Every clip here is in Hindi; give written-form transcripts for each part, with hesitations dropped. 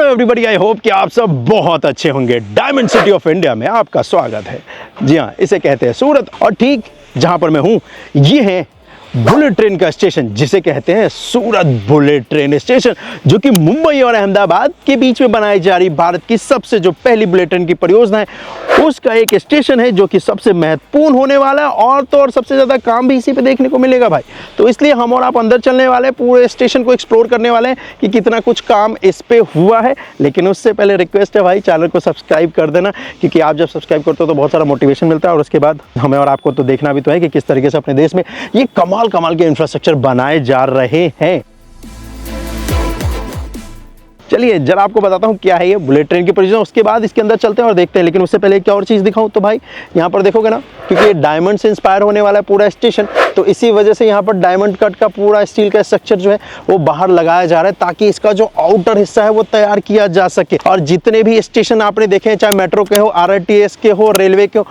एवरीबॉडी, आई होप कि आप सब बहुत अच्छे होंगे। डायमंड सिटी ऑफ इंडिया में आपका स्वागत है। जी हाँ, इसे कहते हैं सूरत, और ठीक जहां पर मैं हूं ये है बुलेट ट्रेन का स्टेशन, जिसे कहते हैं सूरत बुलेट ट्रेन स्टेशन, जो कि मुंबई और अहमदाबाद के बीच में बनाई जा रही भारत की सबसे जो पहली बुलेट ट्रेन की परियोजना है, उसका एक स्टेशन है जो कि सबसे महत्वपूर्ण होने वाला है। और तो और सबसे ज़्यादा काम भी इसी पे देखने को मिलेगा भाई। तो इसलिए हम और आप अंदर चलने वाले हैं, पूरे स्टेशन को एक्सप्लोर करने वाले हैं कि कितना कुछ काम इस पे हुआ है। लेकिन उससे पहले रिक्वेस्ट है भाई, चैनल को सब्सक्राइब कर देना, क्योंकि आप जब सब्सक्राइब करते हो तो बहुत सारा मोटिवेशन मिलता है। और उसके बाद हमें और आपको तो देखना भी तो है कि किस तरीके से अपने देश में ये कमाल के इंफ्रास्ट्रक्चर बनाए जा रहे हैं। चलिए जरा आपको बताता हूँ क्या है ये बुलेट ट्रेन की परियोजना, उसके बाद इसके अंदर चलते हैं और देखते हैं। लेकिन उससे पहले क्या और चीज़ दिखाऊं तो भाई, यहाँ पर देखोगे ना, क्योंकि ये डायमंड से इंस्पायर होने वाला है पूरा स्टेशन, तो इसी वजह से यहाँ पर डायमंड कट का पूरा स्टील का स्ट्रक्चर जो है वो बाहर लगाया जा रहा है, ताकि इसका जो आउटर हिस्सा है वो तैयार किया जा सके। और जितने भी स्टेशन आपने देखे हैं, चाहे मेट्रो के हो, RRTS के हो, रेलवे के हो,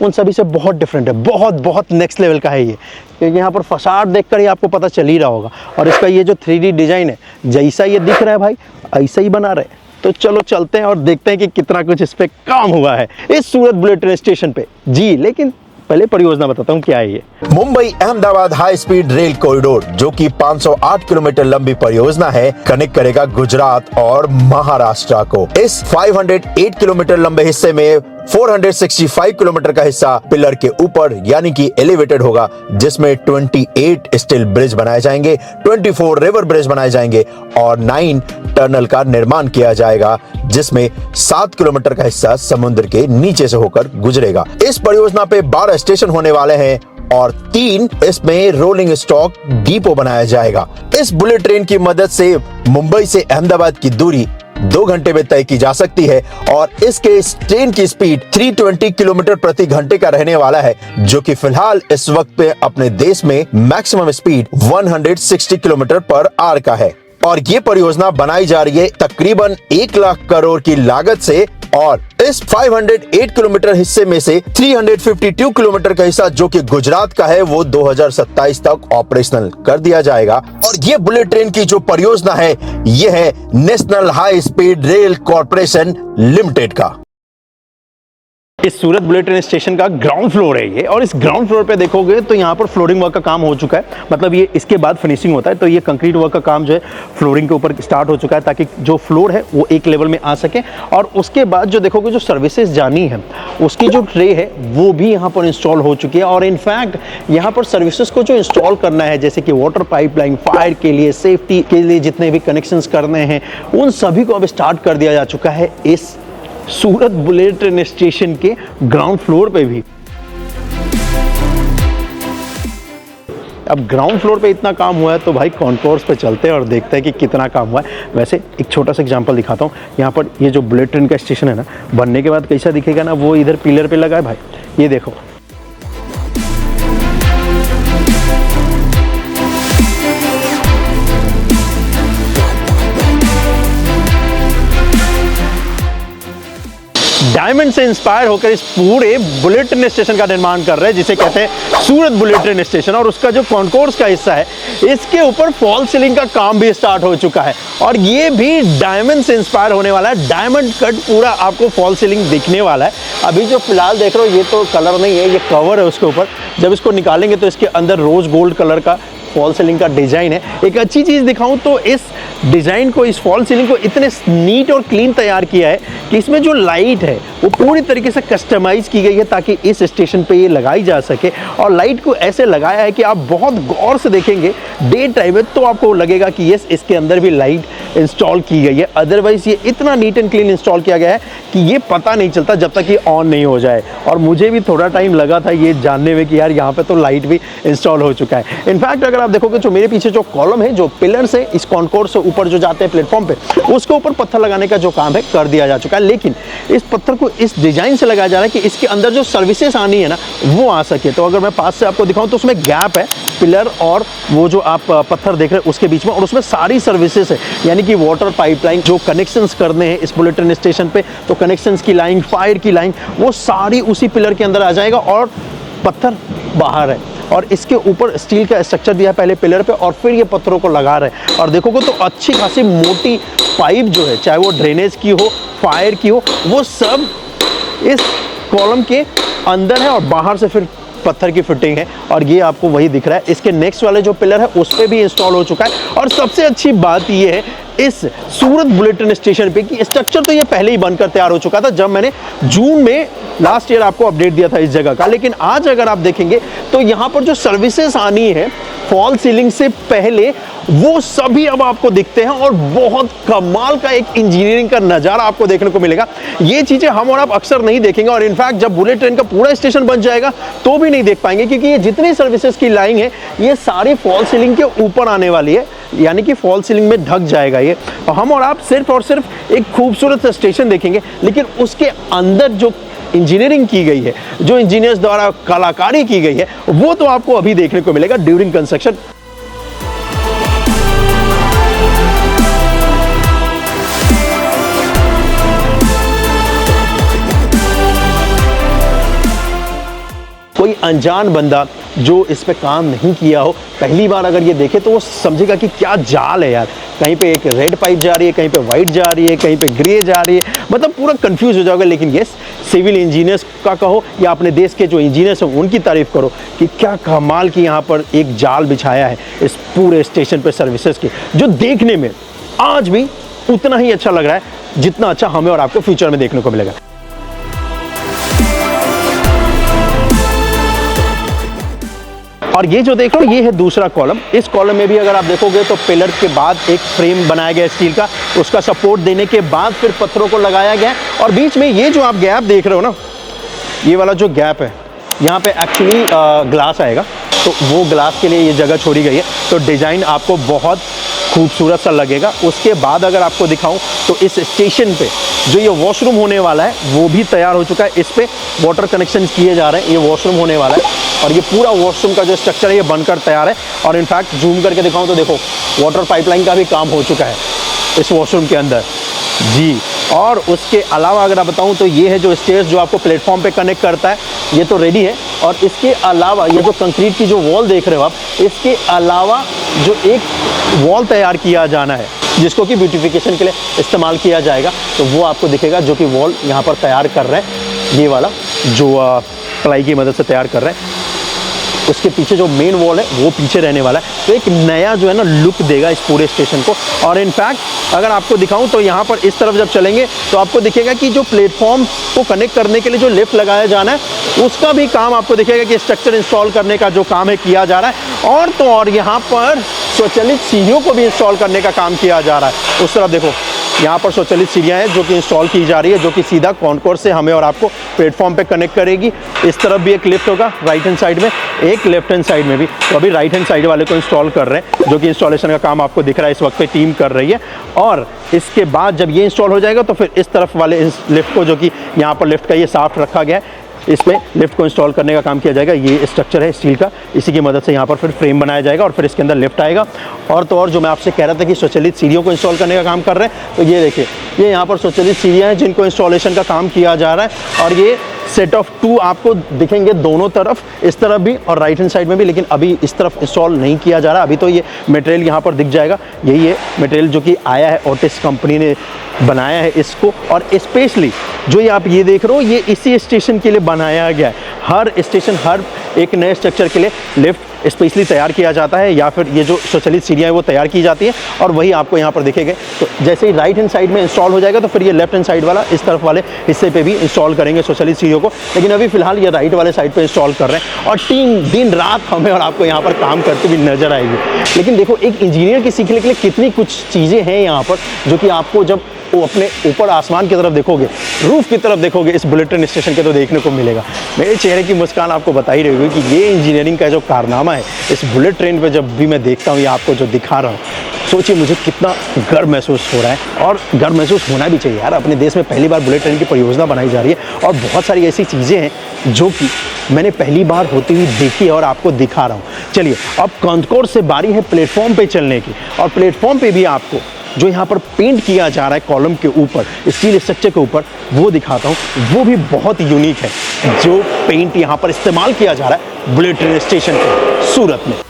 उन सभी से बहुत डिफरेंट है। बहुत नेक्स्ट लेवल का है ये, क्योंकि यहाँ पर फसाड देखकर ही आपको पता चल ही रहा होगा। और इसका ये जो 3D डिजाइन है, जैसा ये दिख रहा है भाई, ऐसा ही बना रहे। तो चलो चलते हैं और देखते हैं कि कितना कुछ इस पे काम हुआ है इस सूरत बुलेट ट्रेन स्टेशन पे। जी, लेकिन पहले परियोजना बताता हूँ क्या है ये। Mumbai Ahmedabad high speed rail corridor, जो कि 508 किलोमीटर लंबी परियोजना है, कनेक्ट करेगा गुजरात और महाराष्ट्र को। इस 508 किलोमीटर लंबे हिस्से में 465 किलोमीटर का हिस्सा पिलर के ऊपर यानी कि एलिवेटेड होगा, जिसमें 28 स्टील ब्रिज बनाए जाएंगे, 24 रिवर ब्रिज बनाए जाएंगे और 9 टनल का निर्माण किया जाएगा, जिसमें 7 किलोमीटर का हिस्सा समुद्र के नीचे से होकर गुजरेगा। इस परियोजना पे 12 स्टेशन होने वाले हैं और 3 इसमें रोलिंग स्टॉक डिपो बनाया जाएगा। इस बुलेट ट्रेन की मदद से मुंबई से अहमदाबाद की दूरी 2 घंटे में तय की जा सकती है और इसके ट्रेन की स्पीड 320 किलोमीटर प्रति घंटे का रहने वाला है, जो कि फिलहाल इस वक्त पे अपने देश में maximum speed 160 kilometre per hour का है। और ये परियोजना बनाई जा रही है तकरीबन 1 लाख करोड़ की लागत से, और इस 508 किलोमीटर हिस्से में से 352 किलोमीटर का हिस्सा जो कि गुजरात का है, वो 2027 तक ऑपरेशनल कर दिया जाएगा। और ये बुलेट ट्रेन की जो परियोजना है, ये है national high speed rail corporation limited का। इस सूरत बुलेट ट्रेन स्टेशन का ग्राउंड फ्लोर है ये, और इस ग्राउंड फ्लोर पे देखोगे तो यहाँ पर फ्लोरिंग वर्क का काम हो चुका है। मतलब ये इसके बाद फिनिशिंग होता है, तो ये कंक्रीट वर्क का काम जो है फ्लोरिंग के ऊपर स्टार्ट हो चुका है, ताकि जो फ्लोर है वो एक लेवल में आ सके। और उसके बाद जो देखोगे, जो सर्विसेज जानी है उसकी जो ट्रे है वो भी यहाँ पर इंस्टॉल हो चुकी है। और इनफैक्ट यहाँ पर सर्विसेज को जो इंस्टॉल करना है, जैसे कि वाटर पाइपलाइन, फायर के लिए, सेफ्टी के लिए जितने भी कनेक्शंस करने हैं, उन सभी को अब स्टार्ट कर दिया जा चुका है इस सूरत बुलेट ट्रेन स्टेशन के ग्राउंड फ्लोर पे भी। अब ग्राउंड फ्लोर पे इतना काम हुआ है तो भाई कॉन्कोर्स पे चलते हैं और देखते हैं कि कितना काम हुआ है। वैसे एक छोटा सा एग्जांपल दिखाता हूँ। यहाँ पर ये जो बुलेट ट्रेन का स्टेशन है ना, बनने के बाद कैसा दिखेगा ना, वो इधर पिलर पे लगा है भाई, ये देखो। डायमंड से इंस्पायर होकर इस पूरे बुलेट ट्रेन स्टेशन का निर्माण कर रहे हैं, जिसे कहते हैं सूरत बुलेट ट्रेन स्टेशन। और उसका जो कॉन्कोर्स का हिस्सा है, इसके ऊपर फॉल सीलिंग का काम भी स्टार्ट हो चुका है, और ये भी डायमंड से इंस्पायर होने वाला है। डायमंड कट पूरा आपको फॉल सीलिंग दिखने वाला है। अभी जो फिलहाल देख रहे हो, ये तो कलर नहीं है, ये कवर है उसके ऊपर। जब इसको निकालेंगे तो इसके अंदर रोज गोल्ड कलर का फॉल सीलिंग का डिजाइन है। एक अच्छी चीज दिखाऊं तो इस डिजाइन को, इस फॉल सीलिंग को इतने नीट और क्लीन तैयार किया है कि इसमें जो लाइट है वो पूरी तरीके से कस्टमाइज की गई है, ताकि इस स्टेशन पे ये लगाई जा सके। और लाइट को ऐसे लगाया है कि आप बहुत गौर से देखेंगे डे टाइम में तो आपको लगेगा कि यस, इसके अंदर भी लाइट इंस्टॉल की गई है। अदरवाइज ये इतना नीट एंड क्लीन इंस्टॉल किया गया है कि ये पता नहीं चलता जब तक ये ऑन नहीं हो जाए। और मुझे भी थोड़ा टाइम लगा था ये जानने में कि यार यहाँ पे तो लाइट भी इंस्टॉल हो चुका है। इनफैक्ट अगर आप देखोगे तो मेरे पीछे जो कॉलम है, जो पिलर से इस कॉन्कोर्स से ऊपर जो जाते हैं प्लेटफॉर्म पे, उसके ऊपर पत्थर लगाने का जो काम है कर दिया जा चुका है। लेकिन इस पत्थर को इस डिजाइन से लगाया जा रहा है कि इसके अंदर जो सर्विसेज आनी है ना, वो आ सके। तो अगर मैं पास से आपको दिखाऊं तो उसमें गैप है पिलर और वो जो आप पत्थर देख रहे हैं उसके बीच में, और उसमें सारी सर्विसेज है, यानी कि वाटर पाइपलाइन, जो कनेक्शंस करने हैं इस बुलेट ट्रेन स्टेशन पे, तो कनेक्शंस की लाइन, फायर की लाइन, वो सारी उसी पिलर के अंदर आ जाएगा और पत्थर बाहर है। और इसके ऊपर स्टील का स्ट्रक्चर दिया है पहले पिलर पे, और फिर ये पत्थरों को लगा रहे हैं। और देखोगे तो अच्छी खासी मोटी पाइप जो है, चाहे वो ड्रेनेज की हो, फायर की हो, वो सब इस कॉलम के अंदर है और बाहर से फिर पत्थर की फिटिंग है। और ये आपको वही दिख रहा है। इसके नेक्स्ट वाले जो पिलर है उस पे भी इंस्टॉल हो चुका है। और सबसे अच्छी बात ये है इस सूरत बुलेट ट्रेन स्टेशन पे कि स्ट्रक्चर तो ये पहले ही बनकर तैयार हो चुका था जब मैंने जून में लास्ट ईयर आपको अपडेट दिया था इस जगह का। लेकिन आज अगर आप देखेंगे तो यहाँ पर जो सर्विसेज आनी है फॉल सीलिंग से पहले, वो सभी अब आपको दिखते हैं और बहुत कमाल का एक इंजीनियरिंग का नज़ारा आपको देखने को मिलेगा। ये चीज़ें हम और आप अक्सर नहीं देखेंगे, और इनफैक्ट जब बुलेट ट्रेन का पूरा स्टेशन बन जाएगा तो भी नहीं देख पाएंगे, क्योंकि ये जितनी सर्विसेज की लाइन है ये सारी फॉल सीलिंग के ऊपर आने वाली है, यानी कि फॉल सीलिंग में ढक जाएगा ये। और हम और आप सिर्फ और सिर्फ एक खूबसूरत स्टेशन देखेंगे, लेकिन उसके अंदर जो इंजीनियरिंग की गई है, जो इंजीनियर्स द्वारा कलाकारी की गई है, वो तो आपको अभी देखने को मिलेगा ड्यूरिंग कंस्ट्रक्शन। कोई अनजान बंदा जो इस पे काम नहीं किया हो, पहली बार अगर ये देखे तो वो समझेगा कि क्या जाल है यार। कहीं पे एक रेड पाइप जा रही है, कहीं पे वाइट जा रही है, कहीं पे ग्रे जा रही है, मतलब पूरा कंफ्यूज हो जाओगे। लेकिन यस, सिविल इंजीनियर्स का कहो या अपने देश के जो इंजीनियर्स हैं उनकी तारीफ करो कि क्या कमाल की यहाँ पर एक जाल बिछाया है इस पूरे स्टेशन पे सर्विसेज की, जो देखने में आज भी उतना ही अच्छा लग रहा है जितना अच्छा हमें और आपको फ्यूचर में देखने को मिलेगा। और ये जो देख रहे हो ये है दूसरा कॉलम। इस कॉलम में भी अगर आप देखोगे तो पिलर के बाद एक फ्रेम बनाया गया स्टील का, उसका सपोर्ट देने के बाद फिर पत्थरों को लगाया गया। और बीच में ये जो आप गैप देख रहे हो ना, ये वाला जो गैप है, यहाँ पे एक्चुअली ग्लास आएगा, तो वो ग्लास के लिए ये जगह छोड़ी गई है। तो डिज़ाइन आपको बहुत खूबसूरत सा लगेगा। उसके बाद अगर आपको दिखाऊं तो इस स्टेशन पे जो ये वॉशरूम होने वाला है वो भी तैयार हो चुका है। इस पे वाटर कनेक्शन किए जा रहे हैं, ये वॉशरूम होने वाला है और ये पूरा वॉशरूम का जो स्ट्रक्चर है ये बनकर तैयार है। और इनफैक्ट जूम करके दिखाऊं तो देखो वाटर पाइपलाइन का भी काम हो चुका है इस वॉशरूम के अंदर जी। और उसके अलावा अगर आप बताऊं तो ये है जो स्टेयर्स जो आपको प्लेटफॉर्म पे कनेक्ट करता है, ये तो रेडी है। और इसके अलावा ये जो कंक्रीट की जो वॉल देख रहे हो आप, इसके अलावा जो एक वॉल तैयार किया जाना है जिसको कि ब्यूटिफिकेशन के लिए इस्तेमाल किया जाएगा, तो वो आपको दिखेगा, जो कि वॉल यहाँ पर तैयार कर रहे हैं, ये वाला जो प्लाई की मदद से तैयार कर रहे हैं। उसके पीछे जो मेन वॉल है वो पीछे रहने वाला है, तो एक नया जो है ना लुक देगा इस पूरे स्टेशन को। और इनफैक्ट अगर आपको दिखाऊं तो यहाँ पर इस तरफ जब चलेंगे तो आपको दिखेगा कि जो प्लेटफॉर्म को कनेक्ट करने के लिए जो लिफ्ट लगाया जाना है उसका भी काम आपको दिखेगा कि स्ट्रक्चर इंस्टॉल करने का जो काम है किया जा रहा है। और तो और यहाँ पर स्वचालित सीढ़ियों को भी इंस्टॉल करने का काम किया जा रहा है। उस तरफ देखो यहाँ पर स्वचालित सीढ़ियाँ हैं जो कि इंस्टॉल की जा रही है, जो कि सीधा कॉन्कोर्स से हमें और आपको प्लेटफॉर्म पे कनेक्ट करेगी। इस तरफ भी एक लिफ्ट होगा राइट हैंड साइड में, एक लेफ्ट हैंड साइड में भी। तो अभी राइट हैंड साइड वाले को इंस्टॉल कर रहे हैं, जो कि इंस्टॉलेशन का काम आपको दिख रहा है इस वक्त पे टीम कर रही है। और इसके बाद जब ये इंस्टॉल हो जाएगा तो फिर इस तरफ वाले इस लिफ्ट को, जो कि यहाँ पर लिफ्ट का ये साफ्ट रखा गया है, इसमें लिफ्ट को इंस्टॉल करने का काम किया जाएगा। ये स्ट्रक्चर है स्टील का, इसी की मदद से यहाँ पर फिर फ्रेम बनाया जाएगा और फिर इसके अंदर लिफ्ट आएगा। और तो और जो मैं आपसे कह रहा था कि स्वचालित सीढ़ियों को इंस्टॉल करने का काम कर रहे हैं, तो ये देखिए ये यहाँ पर स्वचालित सीढ़ियाँ हैं जिनको इंस्टॉलेशन का काम किया जा रहा है। और ये सेट ऑफ 2 आपको दिखेंगे दोनों तरफ, इस तरफ भी और राइट हैंड साइड में भी, लेकिन अभी इस तरफ इंस्टॉल नहीं किया जा रहा। अभी तो ये मटेरियल यहाँ पर दिख जाएगा, यही है मटेरियल जो कि आया है, ओटिस कंपनी ने बनाया है इसको। और स्पेशली जो ये आप ये देख रहे हो ये इसी स्टेशन के लिए बनाया गया है। हर स्टेशन हर एक नए स्ट्रक्चर के लिए लिफ्ट स्पेशली तैयार किया जाता है, या फिर ये जो स्वचालित सीढ़ियाँ हैं वो तैयार की जाती हैं, और वही आपको यहाँ पर दिखेंगे। तो जैसे ही राइट हैंड साइड में इंस्टॉल हो जाएगा तो फिर ये लेफ्ट हैंड साइड वाला इस तरफ वाले हिस्से पे भी इंस्टॉल करेंगे स्वचालित सीढ़ियों को। लेकिन अभी फिलहाल ये राइट वाले साइड पे इंस्टॉल कर रहे हैं और टीम दिन रात हमें और आपको यहाँ पर काम करते हुए नजर आएगी। लेकिन देखो एक इंजीनियर की सीखने के लिए कितनी कुछ चीज़ें हैं यहाँ पर, जो कि आपको जब वो अपने ऊपर आसमान की तरफ देखोगे, रूफ की तरफ देखोगे इस बुलेट ट्रेन स्टेशन के, तो देखने को मिलेगा। मेरे चेहरे की मुस्कान आपको बता ही रही होगी कि ये इंजीनियरिंग का जो कारनामा है इस बुलेट ट्रेन पे जब भी मैं देखता हूँ या आपको जो दिखा रहा हूँ, सोचिए मुझे कितना गर्व महसूस हो रहा है। और गर्व महसूस होना भी चाहिए यार, अपने देश में पहली बार बुलेट ट्रेन की परियोजना बनाई जा रही है और बहुत सारी ऐसी चीज़ें हैं जो कि मैंने पहली बार होती हुई देखी है और आपको दिखा रहा हूँ। चलिए अब कॉन्कोर्स से बारी है प्लेटफॉर्म पे चलने की, और प्लेटफॉर्म पे भी आपको जो यहाँ पर पेंट किया जा रहा है कॉलम के ऊपर, स्टील स्ट्रक्चर के ऊपर, वो दिखाता हूँ। वो भी बहुत यूनिक है जो पेंट यहाँ पर इस्तेमाल किया जा रहा है बुलेट ट्रेन स्टेशन पे। सूरत में।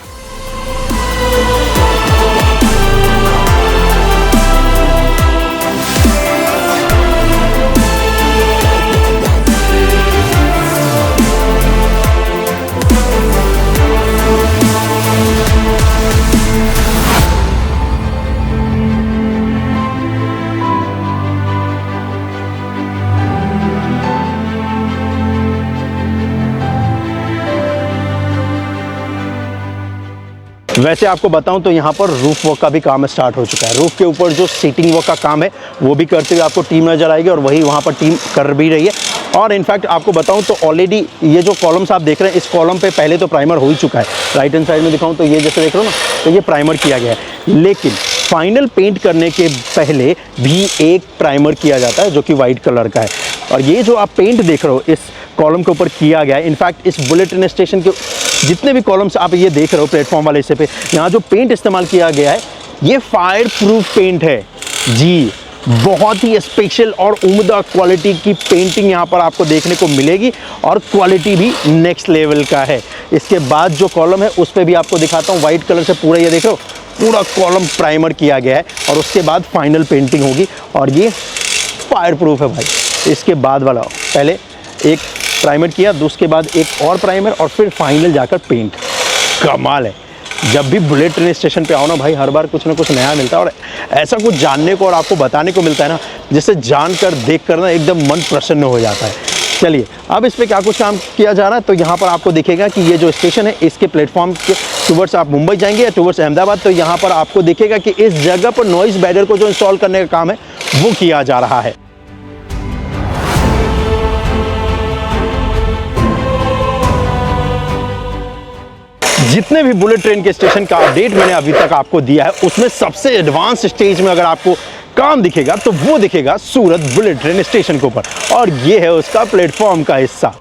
वैसे आपको बताऊं तो यहाँ पर रूफ वर्क का भी काम स्टार्ट हो चुका है। रूफ के ऊपर जो सीटिंग वर्क का काम है वो भी करते हुए आपको टीम नज़र आएगी और वही वहाँ पर टीम कर भी रही है। और इनफैक्ट आपको बताऊं तो ऑलरेडी ये जो कॉलम्स आप देख रहे हैं, इस कॉलम पे पहले तो प्राइमर हो ही चुका है। राइट हैंड साइड में दिखाऊं तो ये जैसे देख रहे हो ना, तो ये प्राइमर किया गया है। लेकिन फाइनल पेंट करने के पहले भी एक प्राइमर किया जाता है जो कि वाइट कलर का है। और ये जो आप पेंट देख रहे हो इस कॉलम के ऊपर किया गया है। इनफैक्ट इस बुलेट ट्रेन स्टेशन के जितने भी कॉलम्स आप ये देख रहे हो प्लेटफॉर्म वाले हिस्से पे, यहाँ जो पेंट इस्तेमाल किया गया है ये फायर प्रूफ पेंट है जी। बहुत ही स्पेशल और उम्दा क्वालिटी की पेंटिंग यहाँ पर आपको देखने को मिलेगी और क्वालिटी भी नेक्स्ट लेवल का है। इसके बाद जो कॉलम है उस पर भी आपको दिखाता हूँ, वाइट कलर से पूरा ये देख रहे हो पूरा कॉलम प्राइमर किया गया है और उसके बाद फाइनल पेंटिंग होगी और ये फायर प्रूफ है भाई। इसके बाद वाला पहले एक प्राइमर किया, उसके बाद एक और प्राइमर और फिर फाइनल जाकर पेंट। कमाल है। जब भी बुलेट ट्रेन स्टेशन पे आओ ना भाई, हर बार कुछ ना कुछ नया मिलता है और ऐसा कुछ जानने को और आपको बताने को मिलता है ना, जिससे जानकर देख कर ना एकदम मन प्रसन्न हो जाता है। चलिए अब इस पर क्या कुछ काम किया जा रहा है, तो यहाँ पर आपको दिखेगा कि ये जो स्टेशन है इसके प्लेटफॉर्म के टूवर्ड्स आप मुंबई जाएंगे या टूवर्ड्स अहमदाबाद, तो यहाँ पर आपको दिखेगा कि इस जगह पर नॉइस बैरियर को जो इंस्टॉल करने का काम है वो किया जा रहा है। जितने भी बुलेट ट्रेन के स्टेशन का अपडेट मैंने अभी तक आपको दिया है उसमें सबसे एडवांस स्टेज में अगर आपको काम दिखेगा तो वो दिखेगा सूरत बुलेट ट्रेन स्टेशन के ऊपर, और ये है उसका प्लेटफॉर्म का हिस्सा।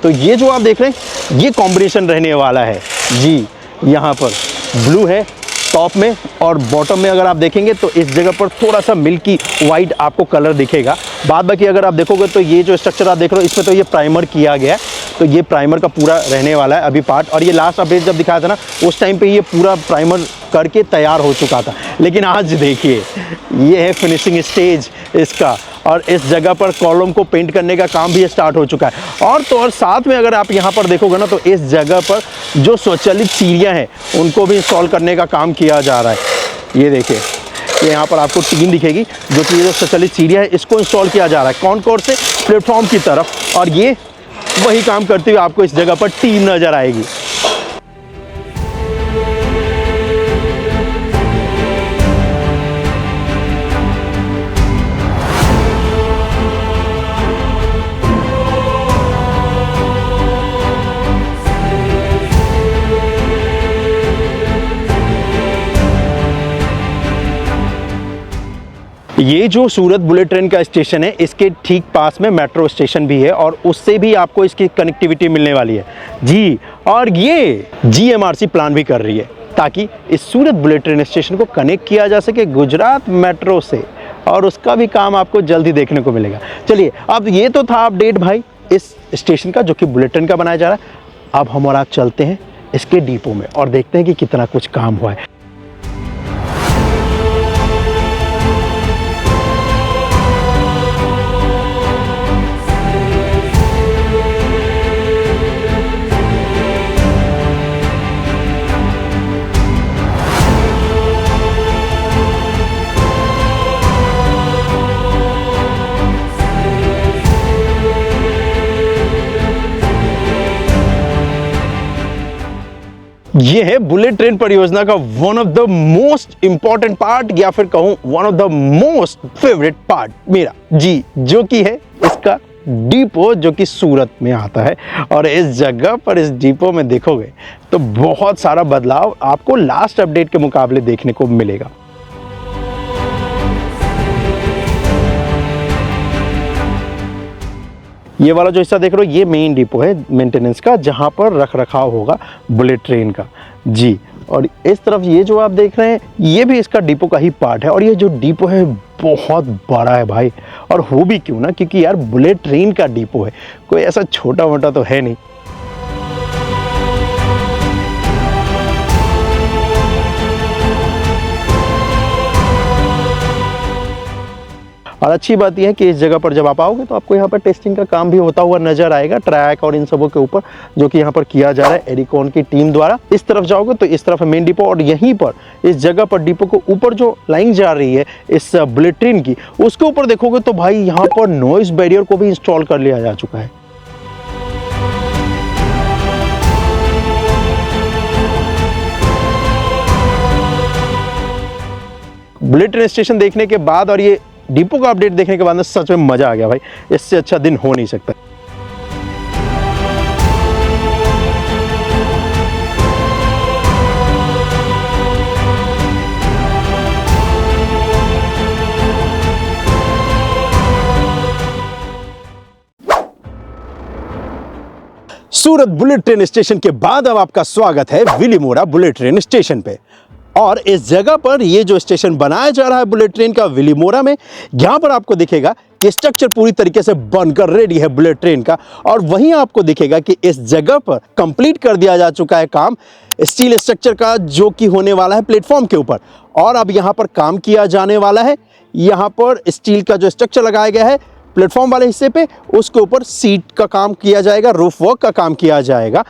तो ये जो आप देख रहे हैं ये कॉम्बिनेशन रहने वाला है जी। यहाँ पर ब्लू है टॉप में और बॉटम में अगर आप देखेंगे तो इस जगह पर थोड़ा सा मिल्की वाइट आपको कलर दिखेगा। बाद बाकी अगर आप देखोगे तो ये जो स्ट्रक्चर आप देख रहे हो इसमें तो ये प्राइमर किया गया है, तो ये प्राइमर का पूरा रहने वाला है अभी पार्ट। और ये लास्ट अपडेट जब दिखाया था ना उस टाइम पे ये पूरा प्राइमर करके तैयार हो चुका था, लेकिन आज देखिए ये है फिनिशिंग स्टेज इसका, और इस जगह पर कॉलम को पेंट करने का काम भी स्टार्ट हो चुका है। और तो और साथ में अगर आप यहाँ पर देखोगे ना तो इस जगह पर जो स्वचालित सीढ़ियाँ हैं उनको भी इंस्टॉल करने का काम किया जा रहा है। ये देखिए ये यहाँ पर आपको टीम दिखेगी जो कि ये जो स्वचालित सीढ़ियाँ है इसको इंस्टॉल किया जा रहा है कॉनकोर्स से प्लेटफॉर्म की तरफ, और ये वही काम करते हुए आपको इस जगह पर टीम नज़र आएगी। ये जो सूरत बुलेट ट्रेन का स्टेशन है इसके ठीक पास में मेट्रो स्टेशन भी है और उससे भी आपको इसकी कनेक्टिविटी मिलने वाली है जी। और ये जीएमआरसी प्लान भी कर रही है ताकि इस सूरत बुलेट ट्रेन स्टेशन को कनेक्ट किया जा सके गुजरात मेट्रो से, और उसका भी काम आपको जल्द ही देखने को मिलेगा। चलिए अब ये तो था अपडेट भाई इस स्टेशन का जो कि बुलेट ट्रेन का बनाया जा रहा है। अब हम और आप चलते हैं इसके डिपो में और देखते हैं कि कितना कुछ काम हुआ है। ये है बुलेट ट्रेन परियोजना का one of the most important part, या फिर कहूं one of the most favourite part मेरा जी, जो कि है इसका डिपो जो कि सूरत में आता है। और इस जगह पर इस डिपो में देखोगे तो बहुत सारा बदलाव आपको लास्ट अपडेट के मुकाबले देखने को मिलेगा। ये वाला जो हिस्सा देख रहे हो ये मेन डिपो है मेंटेनेंस का, जहाँ पर रख रखाव होगा बुलेट ट्रेन का जी। और इस तरफ ये जो आप देख रहे हैं ये भी इसका डिपो का ही पार्ट है। और ये जो डिपो है बहुत बड़ा है भाई, और हो भी क्यों ना, क्योंकि यार बुलेट ट्रेन का डिपो है, कोई ऐसा छोटा मोटा तो है नहीं। और अच्छी बात यह है कि इस जगह पर जब आप आओगे तो आपको यहाँ पर टेस्टिंग का काम भी होता हुआ नजर आएगा, ट्रैक और इन सबों के ऊपर, जो कि यहाँ पर किया जा रहा है एरिकॉन की टीम द्वारा। इस तरफ जाओगे तो इस तरफ है मेन डिपो, और यहीं पर इस जगह पर डिपो को ऊपर जो लाइन जा रही है इस बुलेट ट्रेन की, उसके ऊपर देखोगे तो भाई यहाँ पर नॉइस बैरियर को भी इंस्टॉल कर लिया जा चुका है। बुलेट ट्रेन स्टेशन देखने के बाद और ये डिपो का अपडेट देखने के बाद में सच में मजा आ गया भाई, इससे अच्छा दिन हो नहीं सकता। सूरत बुलेट ट्रेन स्टेशन के बाद अब आपका स्वागत है विलीमोरा बुलेट ट्रेन स्टेशन पे। और इस जगह पर ये जो स्टेशन बनाया जा रहा है बुलेट ट्रेन का विलीमोरा में, यहाँ पर आपको दिखेगा कि स्ट्रक्चर पूरी तरीके से बनकर रेडी है बुलेट ट्रेन का। और वहीं आपको दिखेगा कि इस जगह पर कंप्लीट कर दिया जा चुका है काम स्टील स्ट्रक्चर का, जो कि होने वाला है प्लेटफॉर्म के ऊपर। और अब यहाँ पर काम किया जाने वाला है, यहाँ पर स्टील का जो स्ट्रक्चर लगाया गया है प्लेटफॉर्म वाले हिस्से पे, उसके ऊपर सीट का काम किया जाएगा, रूफ वर्क का काम किया जाएगा।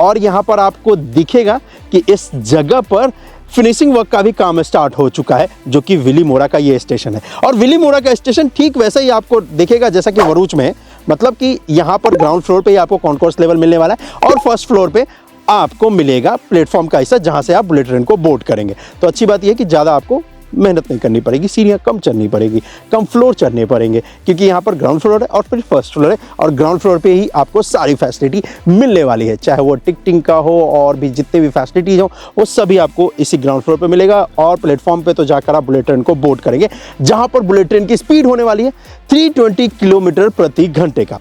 और यहाँ पर आपको दिखेगा कि इस जगह पर फिनिशिंग वर्क का भी काम स्टार्ट हो चुका है, जो कि विलीमोरा का ये स्टेशन है। और विलीमोरा का स्टेशन ठीक वैसे ही आपको दिखेगा जैसा कि भरूच में है, मतलब कि यहाँ पर ग्राउंड फ्लोर पे ही आपको कॉन्कोर्स लेवल मिलने वाला है, और फर्स्ट फ्लोर पे आपको मिलेगा प्लेटफॉर्म का हिस्सा, जहाँ से आप बुलेट ट्रेन को बोर्ड करेंगे। तो अच्छी बात यह है कि ज़्यादा आपको मेहनत नहीं करनी पड़ेगी, सीढ़ियाँ कम चढ़नी पड़ेगी, कम फ्लोर चढ़ने पड़ेंगे, क्योंकि यहाँ पर ग्राउंड फ्लोर है और फिर फर्स्ट फ्लोर है, और ग्राउंड फ्लोर पे ही आपको सारी फैसिलिटी मिलने वाली है, चाहे वो टिकटिंग का हो और भी जितने भी फैसिलिटीज हो वो सभी आपको इसी ग्राउंड फ्लोर पे मिलेगा। और प्लेटफॉर्म पे तो जाकर आप बुलेट ट्रेन को बोर्ड करेंगे, जहाँ पर बुलेट ट्रेन की स्पीड होने वाली है 320 किलोमीटर प्रति घंटे का।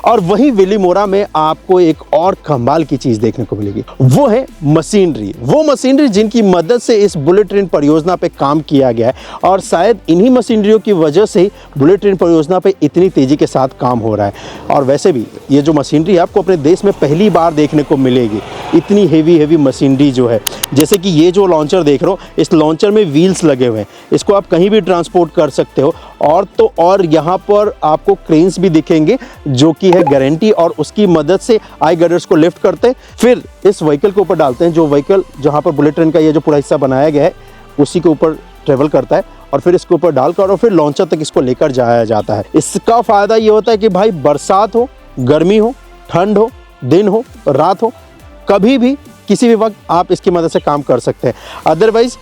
और वहीं विलीमोरा में आपको एक और कमाल की चीज देखने को मिलेगी, वो है मशीनरी। वो मशीनरी जिनकी मदद से इस बुलेट ट्रेन परियोजना पे काम किया गया है, और शायद इन्हीं मशीनरियों की वजह से बुलेट ट्रेन परियोजना पे इतनी तेजी के साथ काम हो रहा है। और वैसे भी ये जो मशीनरी आपको अपने देश में पहली बार देखने को मिलेगी, इतनी हेवी मशीनरी जो है। जैसे कि ये जो लॉन्चर देख रहे हो, इस लॉन्चर में व्हील्स लगे हुए हैं, इसको आप कहीं भी ट्रांसपोर्ट कर सकते हो। और यहाँ पर आपको क्रेन्स भी दिखेंगे, जो कि है गारंटी, और उसकी मदद से आई गर्डर्स को लिफ्ट करते हैं, फिर इस व्हीकल के ऊपर डालते हैं। जो व्हीकल जहाँ पर बुलेट ट्रेन का ये जो पूरा हिस्सा बनाया गया है उसी के ऊपर ट्रेवल करता है, और फिर इसके ऊपर डालकर और फिर लॉन्चर तक इसको लेकर जाया जाता है। इसका फायदा ये होता है कि भाई बरसात हो, गर्मी हो, ठंड हो, दिन हो, रात हो, कभी भी किसी भी वक्त आप इसकी मदद से काम कर सकते हैं। अदरवाइज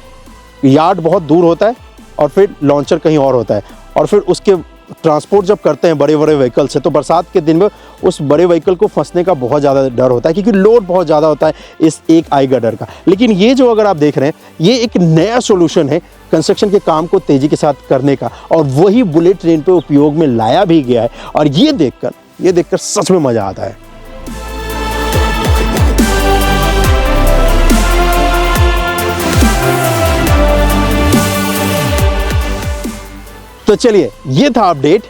यार्ड बहुत दूर होता है और फिर लॉन्चर कहीं और होता है, और फिर उसके ट्रांसपोर्ट जब करते हैं बड़े व्हीकल से, तो बरसात के दिन में उस बड़े व्हीकल को फंसने का बहुत ज़्यादा डर होता है, क्योंकि लोड बहुत ज़्यादा होता है इस एक आई गर्डर का। लेकिन ये जो अगर आप देख रहे हैं, ये एक नया सोल्यूशन है कंस्ट्रक्शन के काम को तेज़ी के साथ करने का, और वही बुलेट ट्रेन पे उपयोग में लाया भी गया है। और ये देखकर सच में मज़ा आता है। तो चलिए, ये था अपडेट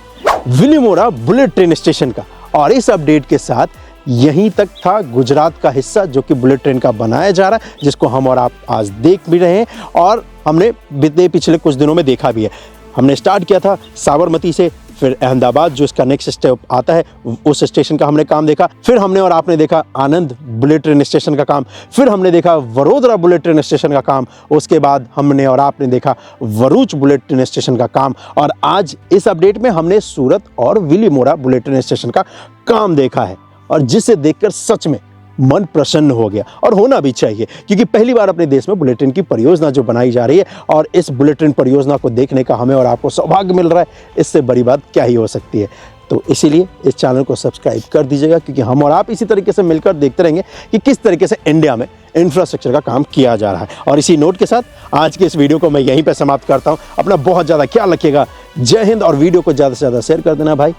विलीमोरा बुलेट ट्रेन स्टेशन का, और इस अपडेट के साथ यहीं तक था गुजरात का हिस्सा जो कि बुलेट ट्रेन का बनाया जा रहा है, जिसको हम और आप आज देख भी रहे हैं, और हमने बीते पिछले कुछ दिनों में देखा भी है। हमने स्टार्ट किया था साबरमती से, फिर अहमदाबाद जो इसका नेक्स्ट स्टेप आता है उस स्टेशन का हमने काम देखा, फिर हमने और आपने देखा आनंद बुलेट ट्रेन स्टेशन का काम, फिर हमने देखा वडोदरा बुलेट ट्रेन स्टेशन का काम, उसके बाद हमने और आपने देखा भरूच बुलेट ट्रेन स्टेशन का काम, और आज इस अपडेट में हमने सूरत और विलीमोरा बुलेट ट्रेन स्टेशन का काम देखा है। और जिसे देखकर सच में मन प्रसन्न हो गया, और होना भी चाहिए, क्योंकि पहली बार अपने देश में बुलेट ट्रेन की परियोजना जो बनाई जा रही है, और इस बुलेट ट्रेन परियोजना को देखने का हमें और आपको सौभाग्य मिल रहा है, इससे बड़ी बात क्या ही हो सकती है। तो इसीलिए इस चैनल को सब्सक्राइब कर दीजिएगा, क्योंकि हम और आप इसी तरीके से मिलकर देखते रहेंगे कि किस तरीके से इंडिया में इंफ्रास्ट्रक्चर का काम किया जा रहा है। और इसी नोट के साथ आज के इस वीडियो को मैं यहीं पर समाप्त करता हूं। अपना बहुत ज़्यादा ख्याल रखिएगा। जय हिंद। और वीडियो को ज़्यादा से ज़्यादा शेयर कर देना भाई,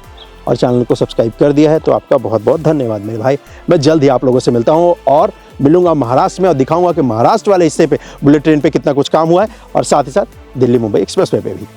और चैनल को सब्सक्राइब कर दिया है तो आपका बहुत बहुत धन्यवाद मेरे भाई। मैं जल्द ही आप लोगों से मिलता हूँ और मिलूंगा महाराष्ट्र में, और दिखाऊंगा कि महाराष्ट्र वाले हिस्से पे बुलेट ट्रेन पे कितना कुछ काम हुआ है, और साथ ही साथ दिल्ली मुंबई एक्सप्रेस वे पे भी।